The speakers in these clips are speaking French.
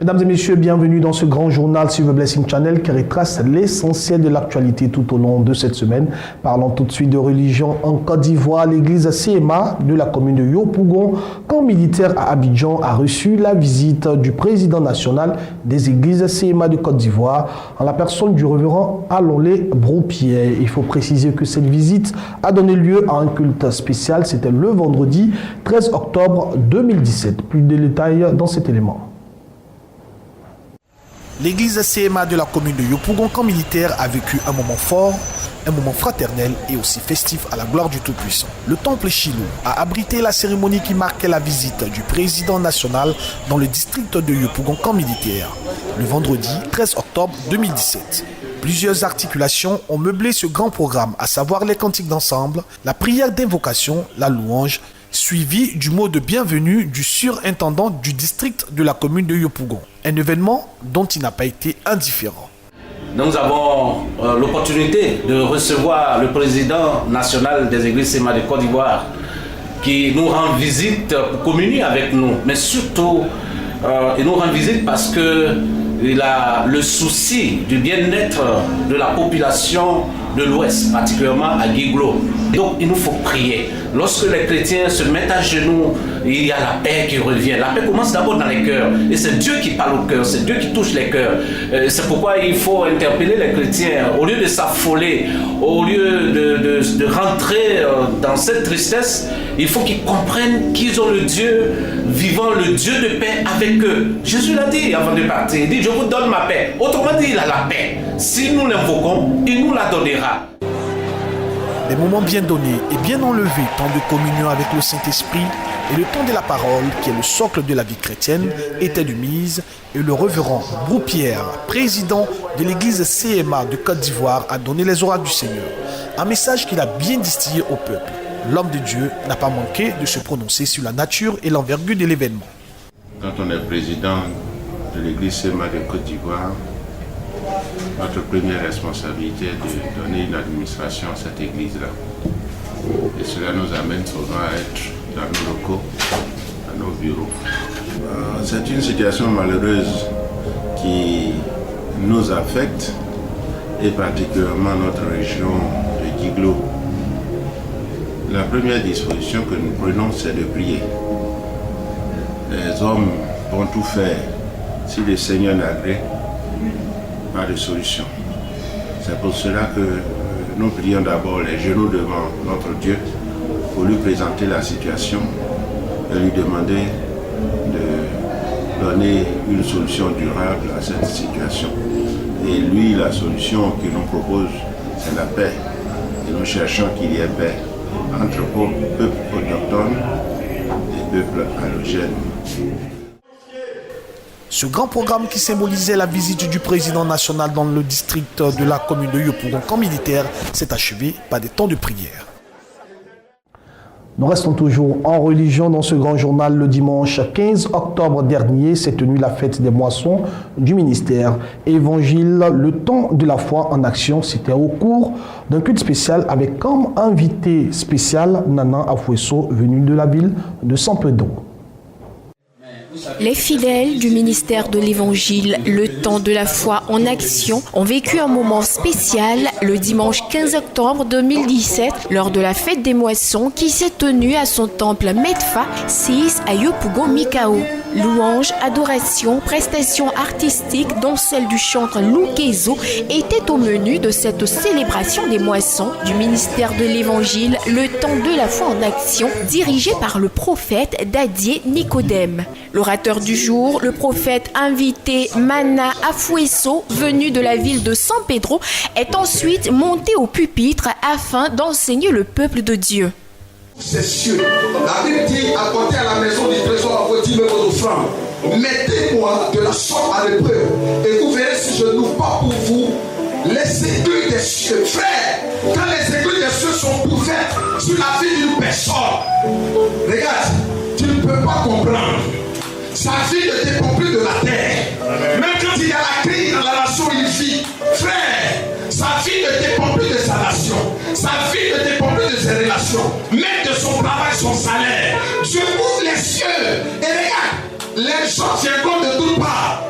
Mesdames et messieurs, bienvenue dans ce grand journal Silver Blessing Channel qui retrace l'essentiel de l'actualité tout au long de cette semaine. Parlons tout de suite de religion en Côte d'Ivoire. L'église CMA de la commune de Yopougon, camp militaire à Abidjan, a reçu la visite du président national des églises CMA de Côte d'Ivoire en la personne du révérend Alolé Broupier. Il faut préciser que cette visite a donné lieu à un culte spécial. C'était le vendredi 13 octobre 2017. Plus de détails dans cet élément. L'église CMA de la commune de Yopougon, camp militaire, a vécu un moment fort, un moment fraternel et aussi festif à la gloire du Tout-Puissant. Le temple Chilou a abrité la cérémonie qui marquait la visite du président national dans le district de Yopougon, camp militaire, le vendredi 13 octobre 2017. Plusieurs articulations ont meublé ce grand programme, à savoir les cantiques d'ensemble, la prière d'invocation, la louange, suivi du mot de bienvenue du surintendant du district de la commune de Yopougon. Un événement dont il n'a pas été indifférent. Nous avons l'opportunité de recevoir le président national des églises CMA de Côte d'Ivoire qui nous rend visite pour communier avec nous, mais surtout il nous rend visite parce qu'il a le souci du bien-être de la population de l'Ouest, particulièrement à Guiglo. Donc il nous faut prier. Lorsque les chrétiens se mettent à genoux, il y a la paix qui revient. La paix commence d'abord dans les cœurs. Et c'est Dieu qui parle au cœur, c'est Dieu qui touche les cœurs. C'est pourquoi il faut interpeller les chrétiens. Au lieu de s'affoler, au lieu de rentrer dans cette tristesse, il faut qu'ils comprennent qu'ils ont le Dieu vivant, le Dieu de paix avec eux. Jésus l'a dit avant de partir. Il dit, je vous donne ma paix. Autrement dit, il a la paix. Si nous l'invoquons, il nous la donnera. Des moments bien donnés et bien enlevés, temps de communion avec le Saint-Esprit et le temps de la parole, qui est le socle de la vie chrétienne, était de mise, et le révérend Broupier, président de l'église CMA de Côte d'Ivoire, a donné les oracles du Seigneur. Un message qu'il a bien distillé au peuple. L'homme de Dieu n'a pas manqué de se prononcer sur la nature et l'envergure de l'événement. Quand on est président de l'église CMA de Côte d'Ivoire, notre première responsabilité est de donner une administration à cette église-là. Et cela nous amène souvent à être dans nos locaux, dans nos bureaux. C'est une situation malheureuse qui nous affecte, et particulièrement notre région de Guiglo. La première disposition que nous prenons, c'est de prier. Les hommes vont tout faire si le Seigneur n'agrée. Pas de solution. C'est pour cela que nous prions d'abord les genoux devant notre Dieu pour lui présenter la situation et lui demander de donner une solution durable à cette situation. Et lui, la solution qu'il nous propose, c'est la paix. Et nous cherchons qu'il y ait paix entre peuples autochtones et peuples allogènes. Ce grand programme qui symbolisait la visite du président national dans le district de la commune de Yopougon, camp militaire, s'est achevé par des temps de prière. Nous restons toujours en religion dans ce grand journal. Le dimanche 15 octobre dernier s'est tenue la fête des moissons du ministère Évangile, le temps de la foi en action. C'était au cours d'un culte spécial avec comme invité spécial Nana Afouesso, venu de la ville de San Pedro. Les fidèles du ministère de l'Évangile, le temps de la foi en action, ont vécu un moment spécial le dimanche 15 octobre 2017 lors de la fête des moissons qui s'est tenue à son temple Medfa 6 à Yopougon Mikao. Louanges, adoration, prestations artistiques dont celle du chantre Loukezo étaient au menu de cette célébration des moissons du ministère de l'Évangile, le temps de la foi en action, dirigé par le prophète Dadier Nicodème. L'orateur du jour, le prophète invité Nana Afouesso, venu de la ville de San Pedro, est ensuite monté au pupitre afin d'enseigner le peuple de Dieu. C'est cieux. La Bible dit, apportez à la maison du trésor à votre vos offrandes. Mettez-moi de la sorte à l'épreuve, et vous verrez si je n'ouvre pas pour vous les aiguilles des cieux. Frère, quand les aiguilles des cieux sont ouvertes sur la vie d'une personne, regarde, tu ne peux pas comprendre. Sa vie ne dépend plus de la terre. Même quand il y a la crise dans la nation où il vit, frère, sa vie ne dépend plus de sa nation. Sa vie ne dépend plus de ses relations, même de son travail, son salaire. Je ouvre les cieux et regarde, les gens viendront de toutes parts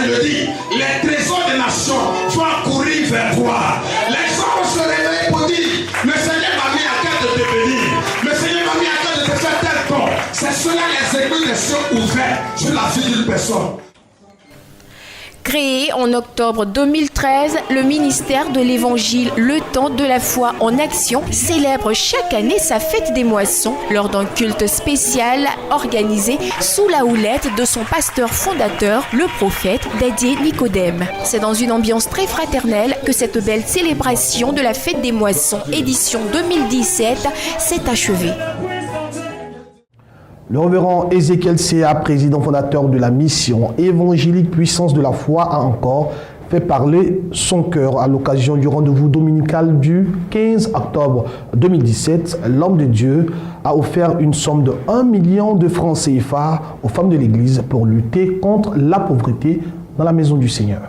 je dis, les trésors des nations vont courir vers toi. Les gens vont se réveiller pour dire, le Seigneur m'a mis à cœur de te bénir. Le Seigneur m'a mis à cœur de te faire tel don. C'est cela les églises des cieux ouverts sur la vie d'une personne. Créé en octobre 2013, le ministère de l'Évangile Le Temps de la Foi en Action célèbre chaque année sa fête des moissons lors d'un culte spécial organisé sous la houlette de son pasteur fondateur, le prophète Dadier Nicodème. C'est dans une ambiance très fraternelle que cette belle célébration de la fête des moissons édition 2017 s'est achevée. Le révérend Ézéchiel C.A., président fondateur de la mission évangélique Puissance de la foi, a encore fait parler son cœur à l'occasion du rendez-vous dominical du 15 octobre 2017. L'homme de Dieu a offert une somme de 1 million de francs CFA aux femmes de l'Église pour lutter contre la pauvreté dans la maison du Seigneur.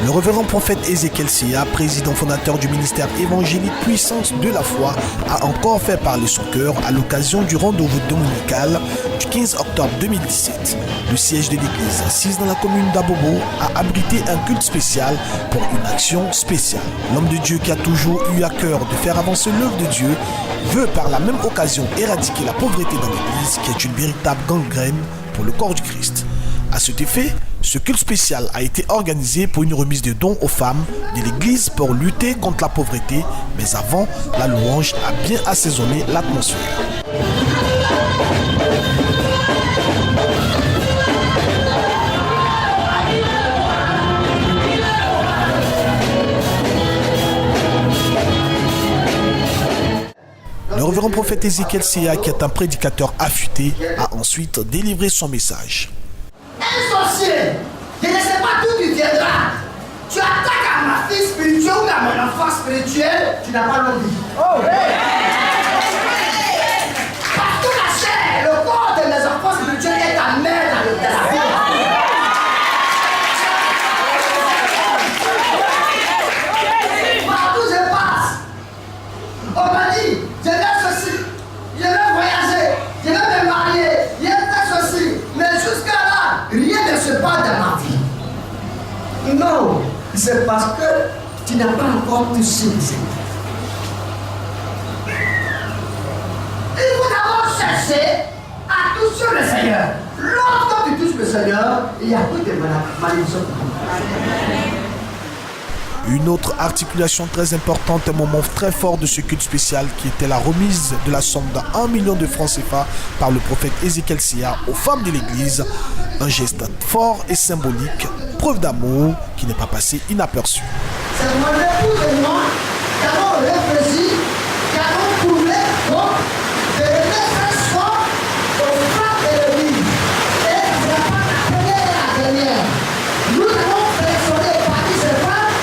Le révérend prophète Ézéchiel C.A., président fondateur du ministère évangélique Puissance de la foi, a encore fait parler son cœur à l'occasion du rendez-vous dominical du 15 octobre 2017. Le siège de l'église, assise dans la commune d'Abobo, a abrité un culte spécial pour une action spéciale. L'homme de Dieu qui a toujours eu à cœur de faire avancer l'œuvre de Dieu veut par la même occasion éradiquer la pauvreté dans l'église qui est une véritable gangrène pour le corps du Christ. À cet effet, ce culte spécial a été organisé pour une remise de dons aux femmes de l'église pour lutter contre la pauvreté, mais avant, la louange a bien assaisonné l'atmosphère. Le révérend prophète Ézéchiel C.A., qui est un prédicateur affûté, a ensuite délivré son message. Un sorcier, je ne sais pas d'où tu viendras. Tu attaques à ma fille spirituelle ou à mon enfant spirituel, tu n'as pas l'envie. Oh, parce que la chair, le corps de mes enfants spirituels est ta mère dans la vie. Partout je passe, on m'a dit, je vais ceci, je vais voyager, je vais me marier, je vais faire ceci, mais jusqu'à là, rien ne se passe dans ma vie. Non, c'est parce que tu n'as pas encore touché le Seigneur. Il faut d'abord chercher à toucher le Seigneur. Lorsque tu touches le Seigneur, il y a plus de malédiction. Une autre articulation très importante, un moment très fort de ce culte spécial qui était la remise de la somme de 1 million de francs CFA par le prophète Ézéchiel C.A. aux femmes de l'église. Un geste fort et symbolique, preuve d'amour qui n'est pas passé inaperçu. C'est mon épouse et moi qui avons réfléchi, qui avons trouvé de remettre soin aux femmes de l'église. Et ce n'est pas la première et la dernière. Nous avons sélectionné parmi ces femmes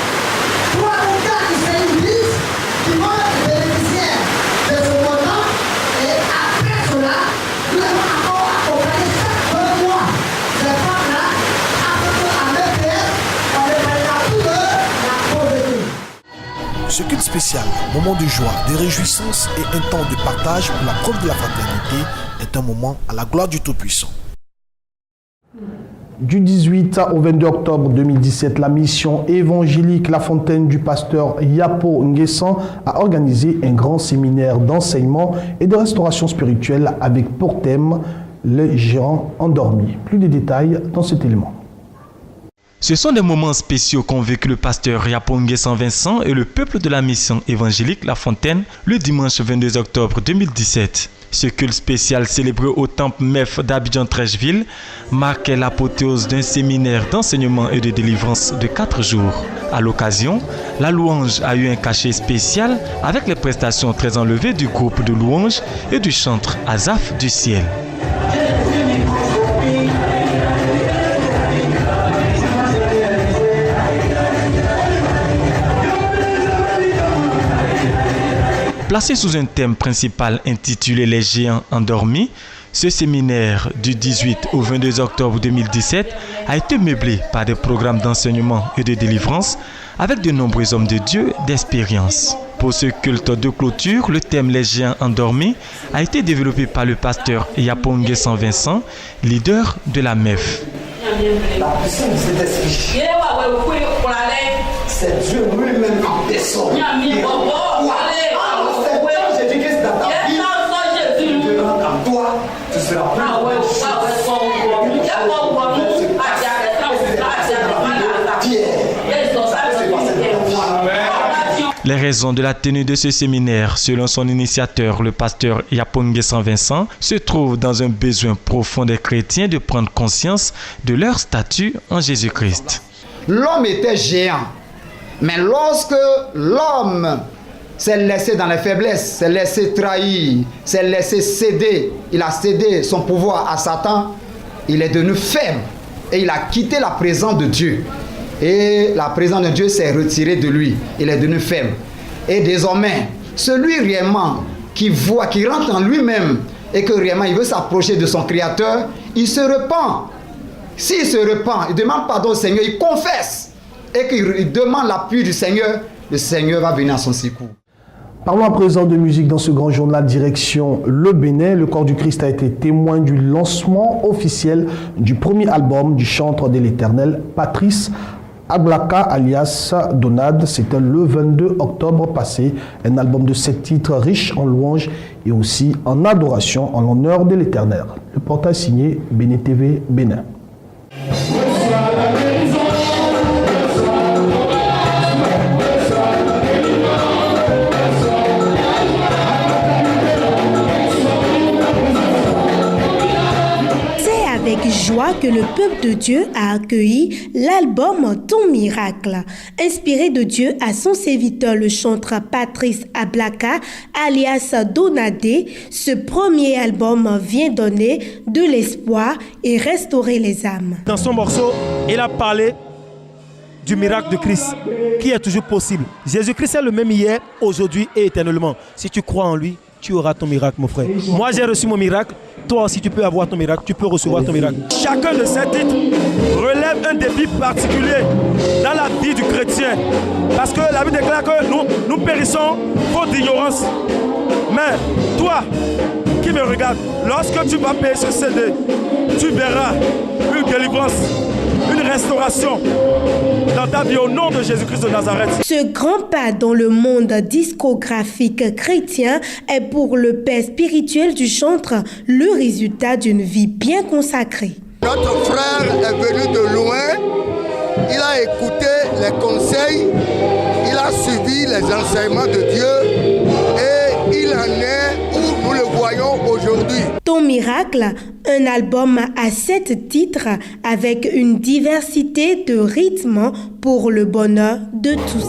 3 ou 4 de ces églises qui vont être bénéficiaires de ce montant. Et après cela, nous avons encore accompagné chaque 2 mois ces femmes-là à leur père. On ne parlera plus de la pauvreté. Ce culte spécial, moment de joie, de réjouissance et un temps de partage pour la preuve de la fraternité, est un moment à la gloire du Tout-Puissant. Du 18 au 22 octobre 2017, la mission évangélique La Fontaine du pasteur Yapo Nguessan a organisé un grand séminaire d'enseignement et de restauration spirituelle avec pour thème les géants endormis. Plus de détails dans cet élément. Ce sont des moments spéciaux qu'ont vécu le pasteur Yapo Nguessan Vincent et le peuple de la mission évangélique La Fontaine le dimanche 22 octobre 2017. Ce culte spécial célébré au temple MEF d'Abidjan-Trècheville marquait l'apothéose d'un séminaire d'enseignement et de délivrance de 4 jours. À l'occasion, la louange a eu un cachet spécial avec les prestations très enlevées du groupe de louange et du chantre Azaf du Ciel. Placé sous un thème principal intitulé « Les géants endormis », ce séminaire du 18 au 22 octobre 2017 a été meublé par des programmes d'enseignement et de délivrance avec de nombreux hommes de Dieu d'expérience. Pour ce culte de clôture, le thème « Les géants endormis » a été développé par le pasteur Yapo Nguessan Vincent, leader de la MEF. La puissance de cet esprit, c'est Dieu lui-même en personne. Jésus-Christ dans ta vie, tu te rends en toi, tu seras Les raisons de la tenue de ce séminaire, selon son initiateur, le pasteur Yapongue Saint-Vincent, se trouvent dans un besoin profond des chrétiens de prendre conscience de leur statut en Jésus-Christ. L'homme était géant, mais lorsque l'homme s'est laissé dans les faiblesses, s'est laissé trahir, s'est laissé céder, il a cédé son pouvoir à Satan, il est devenu faible et il a quitté la présence de Dieu. Et la présence de Dieu s'est retirée de lui. Il est devenu faible. Et désormais, celui réellement qui voit, qui rentre en lui-même et que réellement il veut s'approcher de son Créateur, il se repent. S'il se repent, il demande pardon au Seigneur, il confesse et qu'il demande l'appui du Seigneur, le Seigneur va venir à son secours. Parlons à présent de musique dans ce grand journal direction le Bénin. Le Corps du Christ a été témoin du lancement officiel du premier album du chanteur de l'Éternel, Patrice Ablaka alias Donade. C'était le 22 octobre passé. Un album de 7 titres riche en louanges et aussi en adoration en l'honneur de l'Éternel. Le portail signé Bénin TV Bénin. Avec joie que le peuple de Dieu a accueilli l'album Ton Miracle, inspiré de Dieu à son serviteur le chanteur Patrice Ablaka alias Donadé. Ce premier album vient donner de l'espoir et restaurer les âmes. Dans son morceau, il a parlé du miracle de Christ qui est toujours possible. Jésus-Christ est le même hier, aujourd'hui et éternellement. Si tu crois en lui, tu auras ton miracle, mon frère. Moi, j'ai reçu mon miracle. Toi aussi, tu peux avoir ton miracle. Tu peux recevoir ton miracle. Chacun de ces titres relève un défi particulier dans la vie du chrétien. Parce que la Bible déclare que nous périssons faute d'ignorance. Mais toi qui me regardes, lorsque tu vas payer ce CD, tu verras une délivrance, une restauration dans ta vie au nom de Jésus-Christ de Nazareth. Ce grand pas dans le monde discographique chrétien est pour le père spirituel du chanteur le résultat d'une vie bien consacrée. Notre frère est venu de loin, il a écouté les conseils, il a suivi les enseignements de Dieu et il en est où nous le voyons aujourd'hui. Ton Miracle, un album à 7 titres avec une diversité de rythmes pour le bonheur de tous.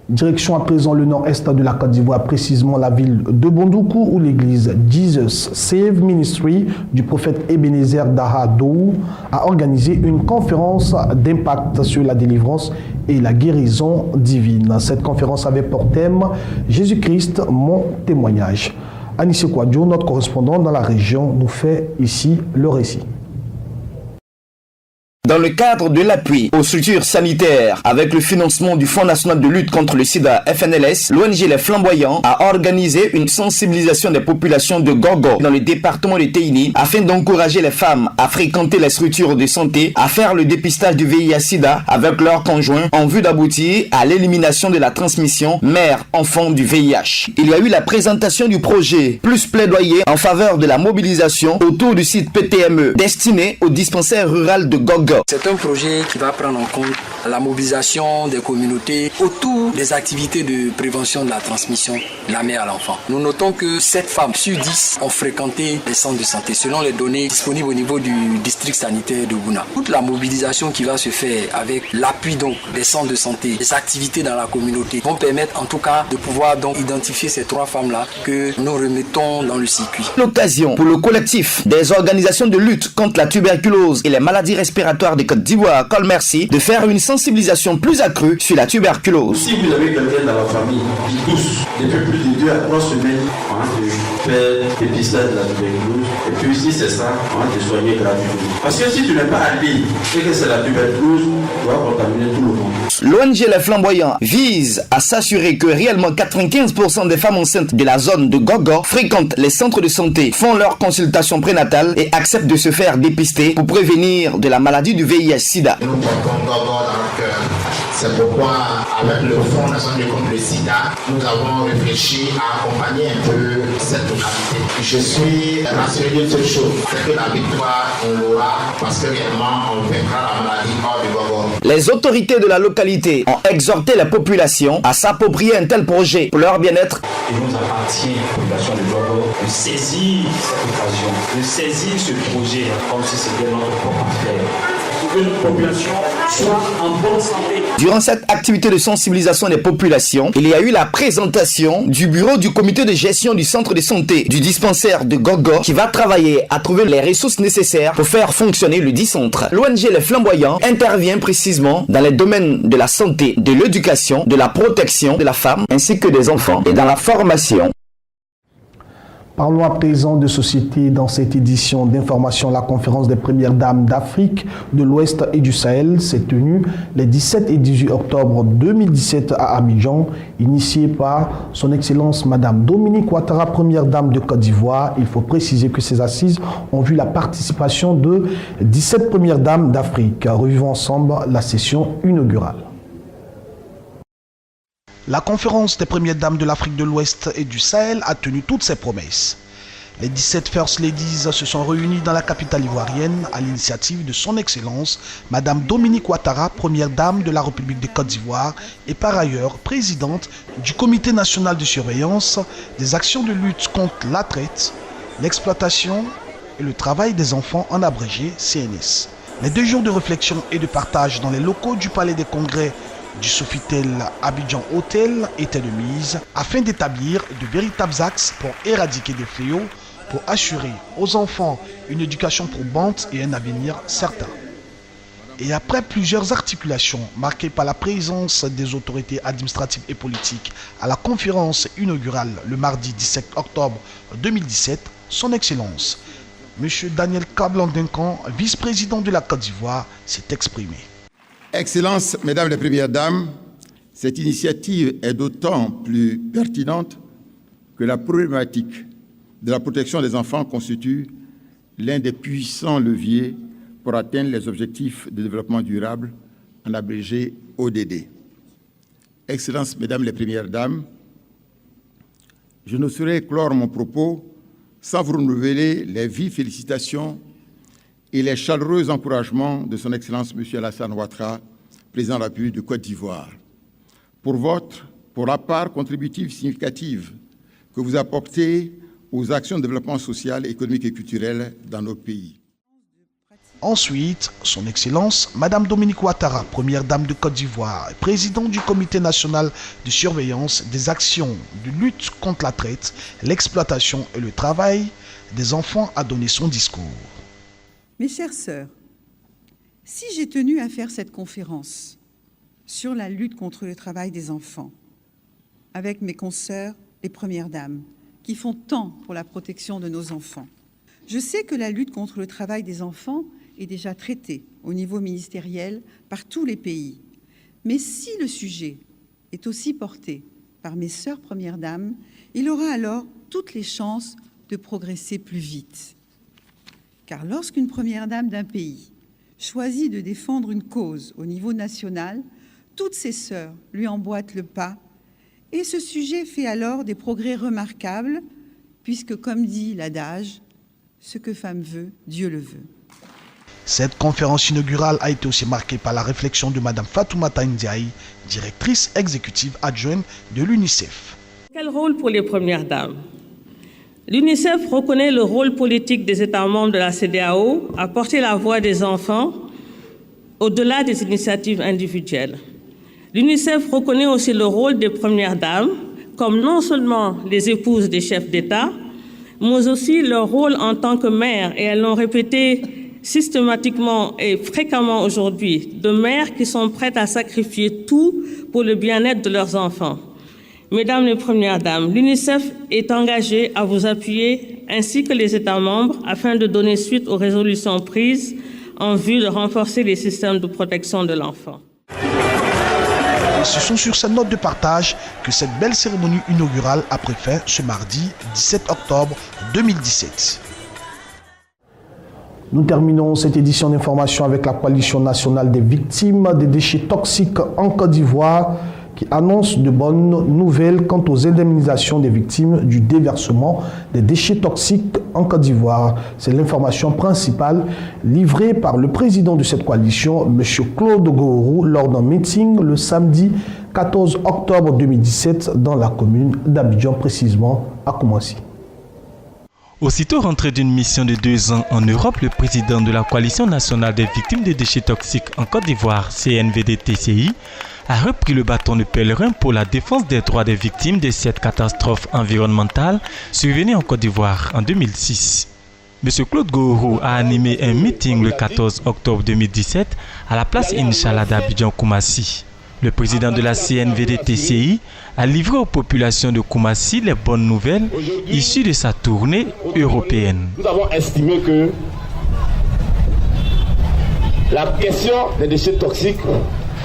Direction à présent le nord-est de la Côte d'Ivoire, précisément la ville de Bondoukou, où l'église Jesus Save Ministry du prophète Ebenezer Dahadou a organisé une conférence d'impact sur la délivrance et la guérison divine. Cette conférence avait pour thème « Jésus-Christ, mon témoignage ». Anissé Kouadio, notre correspondant dans la région, nous fait ici le récit. Dans le cadre de l'appui aux structures sanitaires avec le financement du Fonds national de lutte contre le sida FNLS, l'ONG Les Flamboyants a organisé une sensibilisation des populations de Gogo dans le département de Teini afin d'encourager les femmes à fréquenter les structures de santé, à faire le dépistage du VIH-Sida avec leurs conjoints en vue d'aboutir à l'élimination de la transmission mère-enfant du VIH. Il y a eu la présentation du projet Plus plaidoyer en faveur de la mobilisation autour du site PTME destiné au dispensaire rural de Gogo. C'est un projet qui va prendre en compte la mobilisation des communautés autour des activités de prévention de la transmission de la mère à l'enfant. Nous notons que 7 femmes sur 10 ont fréquenté les centres de santé selon les données disponibles au niveau du district sanitaire de Bouna. Toute la mobilisation qui va se faire avec l'appui donc des centres de santé, des activités dans la communauté vont permettre en tout cas de pouvoir donc identifier ces 3 femmes-là que nous remettons dans le circuit. L'occasion pour le collectif des organisations de lutte contre la tuberculose et les maladies respiratoires laboratoire de Côte d'Ivoire, Col Merci, de faire une sensibilisation plus accrue sur la tuberculose. Si vous avez quelqu'un dans la famille qui tousse depuis plus de 2 à 3 semaines, on va te faire dépistage de la tuberculose. Et puis si c'est ça, on va te soigner gratuitement. Parce que si tu n'es pas allé et que c'est la tuberculose, tu vas contaminer tout le monde. L'ONG Les Flamboyants vise à s'assurer que réellement 95% des femmes enceintes de la zone de Gogo fréquentent les centres de santé, font leur consultation prénatale et acceptent de se faire dépister pour prévenir de la maladie du VIH-Sida. Nous portons Gogo dans le cœur. C'est pourquoi, avec le Fonds national contre le sida, nous avons réfléchi à accompagner un peu cette localité. Je suis rassuré d'une seule chose, c'est que la victoire, on l'aura parce que réellement, on vaincra la maladie hors du Gogo. Les autorités de la localité ont exhorté la population à s'approprier un tel projet pour leur bien-être. Il nous appartient, la population de Gogo, de saisir cette occasion, de saisir ce projet comme si c'était notre propre affaire. Que notre population soit en bonne santé. Durant cette activité de sensibilisation des populations, il y a eu la présentation du bureau du comité de gestion du centre de santé du dispensaire de Gogo qui va travailler à trouver les ressources nécessaires pour faire fonctionner le dit centre. L'ONG Les Flamboyants intervient précisément dans les domaines de la santé, de l'éducation, de la protection de la femme ainsi que des enfants et dans la formation. Parlons à présent de société. Dans cette édition d'information, la conférence des premières dames d'Afrique, de l'Ouest et du Sahel s'est tenue les 17 et 18 octobre 2017 à Abidjan, initiée par son Excellence Madame Dominique Ouattara, première dame de Côte d'Ivoire. Il faut préciser que ces assises ont vu la participation de 17 premières dames d'Afrique. Revivons ensemble la session inaugurale. La conférence des premières dames de l'Afrique de l'Ouest et du Sahel a tenu toutes ses promesses. Les 17 First Ladies se sont réunies dans la capitale ivoirienne à l'initiative de son Excellence Madame Dominique Ouattara, première dame de la République de Côte d'Ivoire et par ailleurs présidente du Comité national de surveillance des actions de lutte contre la traite, l'exploitation et le travail des enfants en abrégé CNS. Les 2 jours de réflexion et de partage dans les locaux du Palais des Congrès du Sofitel Abidjan Hotel étaient de mise afin d'établir de véritables axes pour éradiquer des fléaux, pour assurer aux enfants une éducation probante et un avenir certain. Et après plusieurs articulations marquées par la présence des autorités administratives et politiques à la conférence inaugurale le mardi 17 octobre 2017, son Excellence, M. Daniel Kablan-Duncan, vice-président de la Côte d'Ivoire, s'est exprimé. Excellences, Mesdames les Premières Dames, cette initiative est d'autant plus pertinente que la problématique de la protection des enfants constitue l'un des puissants leviers pour atteindre les objectifs de développement durable, en abrégé ODD. Excellences, Mesdames les Premières Dames, je ne saurais clore mon propos sans vous renouveler les vives félicitations et les chaleureux encouragements de son Excellence M. Alassane Ouattara, président de la République de Côte d'Ivoire, pour la part contributive significative que vous apportez aux actions de développement social, économique et culturel dans nos pays. Ensuite, son Excellence, Madame Dominique Ouattara, première dame de Côte d'Ivoire et présidente du Comité national de surveillance des actions de lutte contre la traite, l'exploitation et le travail des enfants, a donné son discours. Mes chères sœurs, si j'ai tenu à faire cette conférence sur la lutte contre le travail des enfants avec mes consoeurs, les premières dames, qui font tant pour la protection de nos enfants, je sais que la lutte contre le travail des enfants est déjà traitée au niveau ministériel par tous les pays. Mais si le sujet est aussi porté par mes sœurs premières dames, il aura alors toutes les chances de progresser plus vite. Car lorsqu'une première dame d'un pays choisit de défendre une cause au niveau national, toutes ses sœurs lui emboîtent le pas et ce sujet fait alors des progrès remarquables puisque, comme dit l'adage, ce que femme veut, Dieu le veut. Cette conférence inaugurale a été aussi marquée par la réflexion de Mme Fatoumata Ndiaye, directrice exécutive adjointe de l'UNICEF. Quel rôle pour les premières dames ? L'UNICEF reconnaît le rôle politique des États membres de la CEDEAO à porter la voix des enfants au-delà des initiatives individuelles. L'UNICEF reconnaît aussi le rôle des premières dames comme non seulement les épouses des chefs d'État, mais aussi leur rôle en tant que mères, et elles l'ont répété systématiquement et fréquemment aujourd'hui de mères qui sont prêtes à sacrifier tout pour le bien-être de leurs enfants. Mesdames les Premières Dames, l'UNICEF est engagée à vous appuyer ainsi que les États membres afin de donner suite aux résolutions prises en vue de renforcer les systèmes de protection de l'enfant. Ce sont sur cette note de partage que cette belle cérémonie inaugurale a pris fin ce mardi 17 octobre 2017. Nous terminons cette édition d'information avec la Coalition nationale des victimes des déchets toxiques en Côte d'Ivoire qui annonce de bonnes nouvelles quant aux indemnisations des victimes du déversement des déchets toxiques en Côte d'Ivoire. C'est l'information principale livrée par le président de cette coalition, M. Claude Gourou, lors d'un meeting le samedi 14 octobre 2017 dans la commune d'Abidjan, précisément à Koumassi. Aussitôt rentré d'une mission de 2 ans en Europe, le président de la Coalition nationale des victimes des déchets toxiques en Côte d'Ivoire, CNVD-TCI, a repris le bâton de pèlerin pour la défense des droits des victimes de cette catastrophe environnementale survenue en Côte d'Ivoire en 2006. M. Claude Gourou a animé un meeting le 14 octobre 2017 à la place Inch'Allah d'Abidjan-Koumassi. Le président de la CNVD-TCI a livré aux populations de Koumassi les bonnes nouvelles issues de sa tournée européenne. Nous avons estimé que la question des déchets toxiques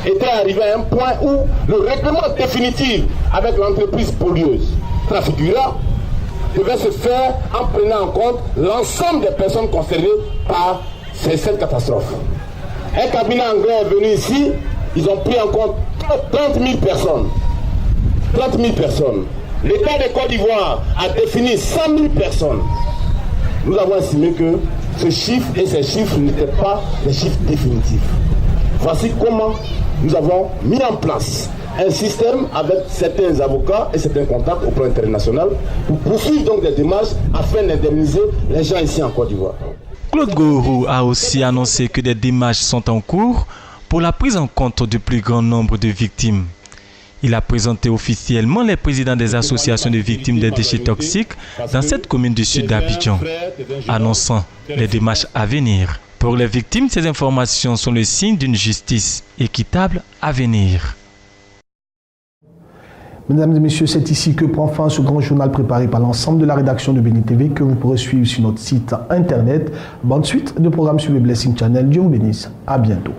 était arrivé à un point où le règlement définitif avec l'entreprise pollueuse Trafigura devait se faire en prenant en compte l'ensemble des personnes concernées par cette catastrophe. Un cabinet anglais est venu ici, ils ont pris en compte 30 000 personnes. 30 000 personnes. L'État de Côte d'Ivoire a défini 100 000 personnes. Nous avons estimé que ce chiffre et ces chiffres n'étaient pas des chiffres définitifs. Voici comment nous avons mis en place un système avec certains avocats et certains contacts au plan international pour poursuivre donc des démarches afin d'indemniser les gens ici en Côte d'Ivoire. Claude Gourou a aussi annoncé que des démarches sont en cours pour la prise en compte du plus grand nombre de victimes. Il a présenté officiellement les présidents des associations de victimes des déchets toxiques dans cette commune du sud d'Abidjan, annonçant les démarches à venir. Pour les victimes, ces informations sont le signe d'une justice équitable à venir. Mesdames et messieurs, c'est ici que prend fin ce grand journal préparé par l'ensemble de la rédaction de Béni TV que vous pourrez suivre sur notre site internet. Bonne suite de programme sur le Blessing Channel. Dieu vous bénisse. À bientôt.